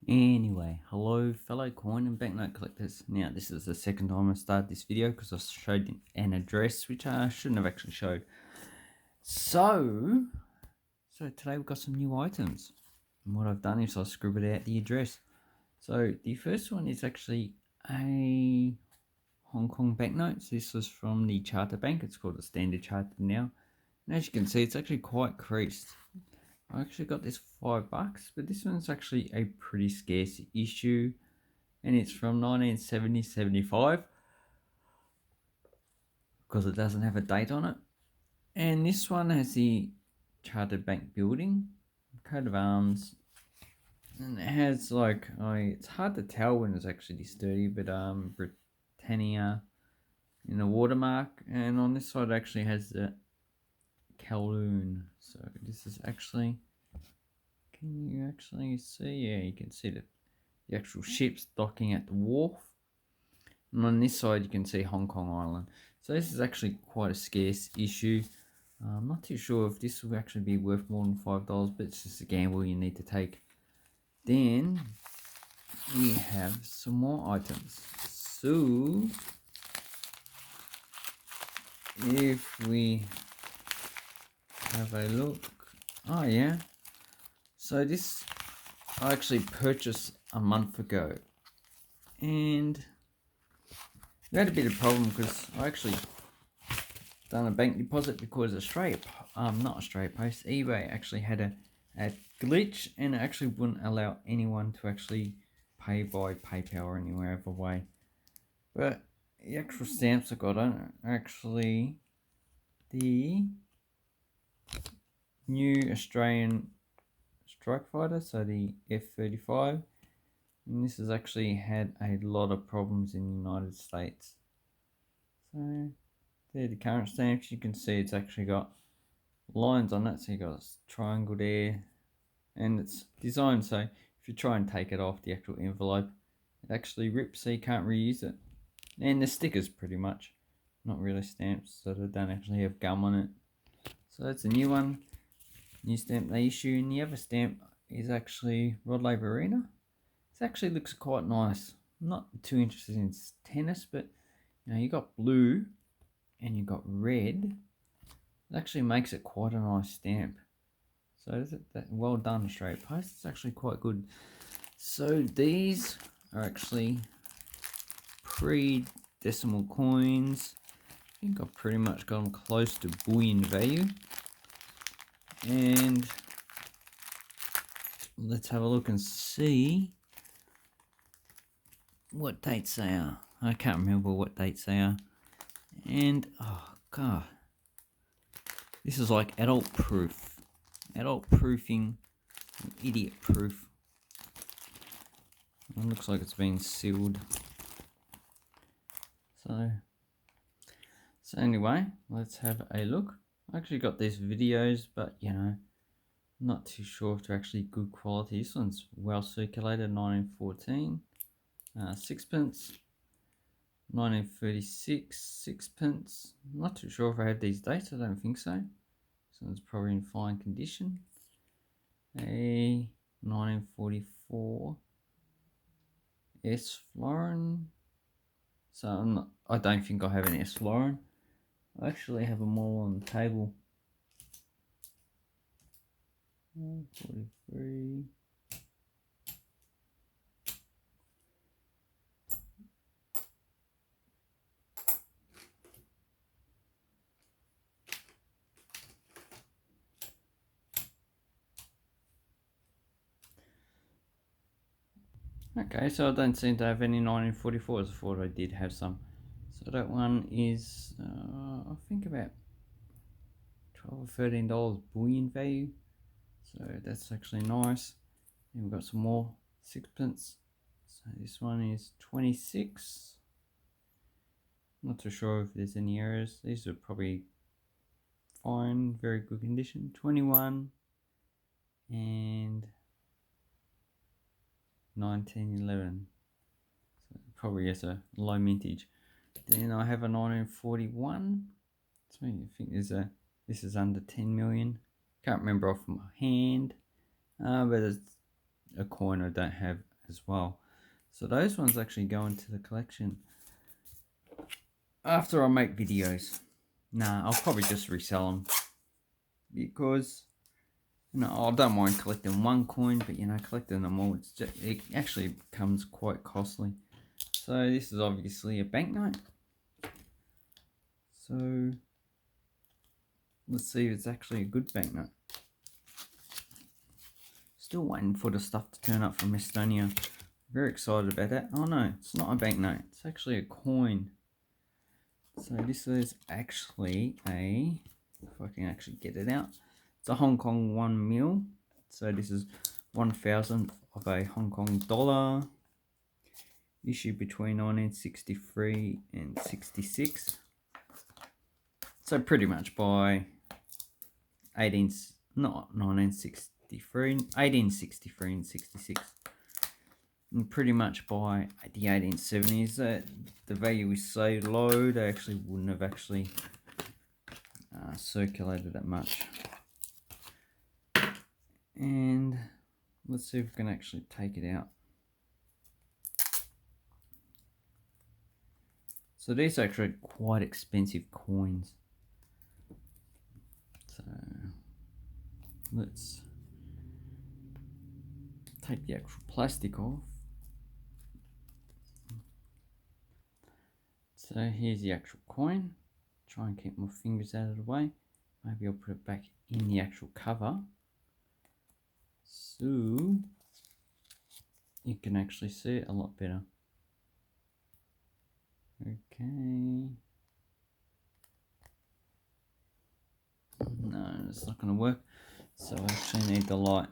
Anyway, hello fellow coin and banknote collectors. Now this is the second time I started this video because I showed an address which I shouldn't have actually showed. So today we've got some new items. And what I've done is I scribbled out the address. So the first one is actually a Hong Kong banknotes. This was from the Charter Bank. It's called a Standard Charter now. And as you can see, it's actually quite creased. I actually got this for $5, but this one's actually a pretty scarce issue, and it's from 1970-75 because it doesn't have a date on it. And this one has the Chartered Bank building, coat of arms, and it has like it's hard to tell when it's actually this dirty, but Britannia in a watermark, and on this side it actually has the Kowloon. So this is actually. Can you actually see? Yeah, you can see the actual ships docking at the wharf. And on this side, you can see Hong Kong Island. So this is actually quite a scarce issue. I'm not too sure if this will actually be worth more than $5, but it's just a gamble you need to take. Then we have some more items. So if we have a look, oh yeah. So this I actually purchased a month ago, and we had a bit of a problem because I actually done a bank deposit because not Australia Post, eBay actually had a glitch, and it actually wouldn't allow anyone to actually pay by PayPal or any other way. But the actual stamps I got on are actually the new Australian strike fighter, so the F-35, and this has actually had a lot of problems in the United States. So they're the current stamps. You can see it's actually got lines on it, so you got a triangle there, and it's designed so if you try and take it off the actual envelope, it actually rips, so you can't reuse it. And the stickers pretty much not really stamps, so they don't actually have gum on it. So that's a new one. New stamp they issue, and the other stamp is actually Rod Laver Arena. This actually looks quite nice. I'm not too interested in tennis, but you know, you got blue and you got red. It actually makes it quite a nice stamp. So well done, Australia Post. It's actually quite good. So these are actually pre-decimal coins. I think I've pretty much got them close to bullion value. And let's have a look and see what dates they are. I can't remember what dates they are. And oh god, this is like adult proof, adult proofing, idiot proof. It looks like it's been sealed. So anyway, let's have a look. I actually got these videos, but you know, not too sure if they're actually good quality. This one's well circulated, 1914, sixpence. 1936, sixpence. I'm not too sure if I have these dates. I don't think so. This one's probably in fine condition. A 1944 S florin. So I don't think I have an S florin. I actually have them all on the table. 43. Okay, so I don't seem to have any 1944s. I thought I did have some. So that one is, I think about $12 or $13 bullion value. So that's actually nice. And we've got some more sixpence. So this one is 26. Not too sure if there's any errors. These are probably fine, very good condition. 21 and 1911. So probably has a low mintage. Then I have a 1941. So I think this is under 10 million. Can't remember off my hand, but it's a coin I don't have as well. So those ones actually go into the collection after I make videos. Nah, I'll probably just resell them because, you know, I don't mind collecting one coin, but you know, collecting them all, it actually becomes quite costly. So this is obviously a banknote. So let's see if it's actually a good banknote. Still waiting for the stuff to turn up from Estonia. Very excited about that. Oh no, it's not a banknote. It's actually a coin. So this is actually a, if I can actually get it out, it's a Hong Kong 1 mil. So this is 1,000 of a Hong Kong dollar, issued between 1963 and 66. So pretty much by 1863 and 66. And pretty much by the 1870s, the value is so low, they actually wouldn't have actually circulated that much. And let's see if we can actually take it out. So these are actually quite expensive coins. So let's take the actual plastic off. So here's the actual coin. Try and keep my fingers out of the way. Maybe I'll put it back in the actual cover, so you can actually see it a lot better. Okay. No, it's not going to work. So I actually need the light.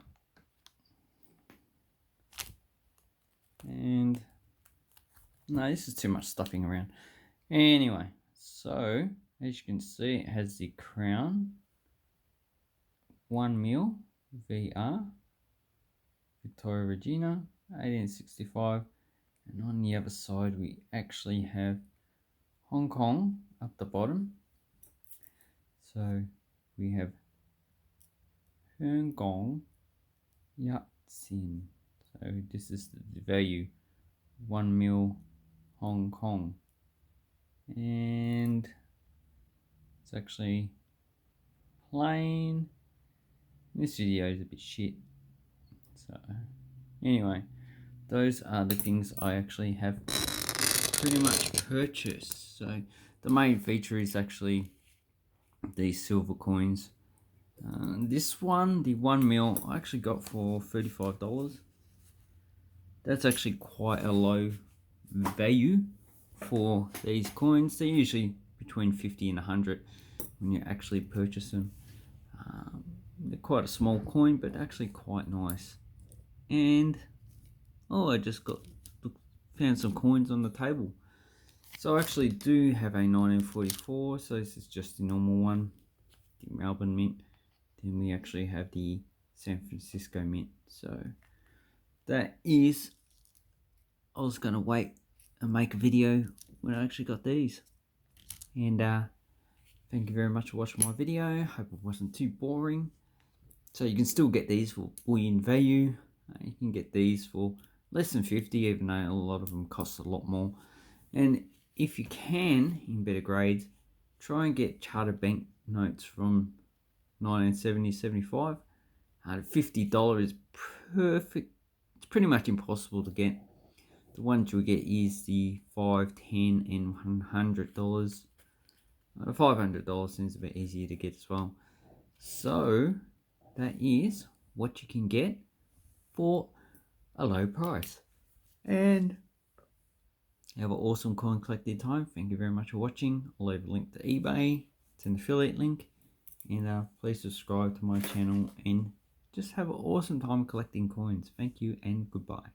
And no, this is too much stuffing around. Anyway, so as you can see, it has the crown, 1 mil VR, Victoria Regina, 1865, and on the other side we actually have Hong Kong up the bottom. So we have Hong Kong Yat-sen. So this is the value, 1 mil Hong Kong. And it's actually plain. This video is a bit shit. So anyway, those are the things I actually have pretty much purchased. So the main feature is actually these silver coins. This one, the 1 mil, I actually got for $35. That's actually quite a low value for these coins. They're usually between 50 and 100 when you actually purchase them. They're quite a small coin, but actually quite nice. And oh, I just found some coins on the table. So I actually do have a 1944, so this is just the normal one, the Melbourne Mint. Then we actually have the San Francisco Mint. So that is, I was going to wait and make a video when I actually got these. And thank you very much for watching my video. Hope it wasn't too boring. So you can still get these for bullion value. You can get these for less than 50, even though a lot of them cost a lot more. And if you can, in better grades, try and get chartered bank notes from 1970, 75. $50 is perfect. It's pretty much impossible to get. The ones you'll get is the $5, $10, and $100. $500 seems a bit easier to get as well. So that is what you can get for a low price. And have an awesome coin collecting time. Thank you very much for watching. I'll leave a link to eBay. It's an affiliate link. And please subscribe to my channel and just have an awesome time collecting coins. Thank you and goodbye.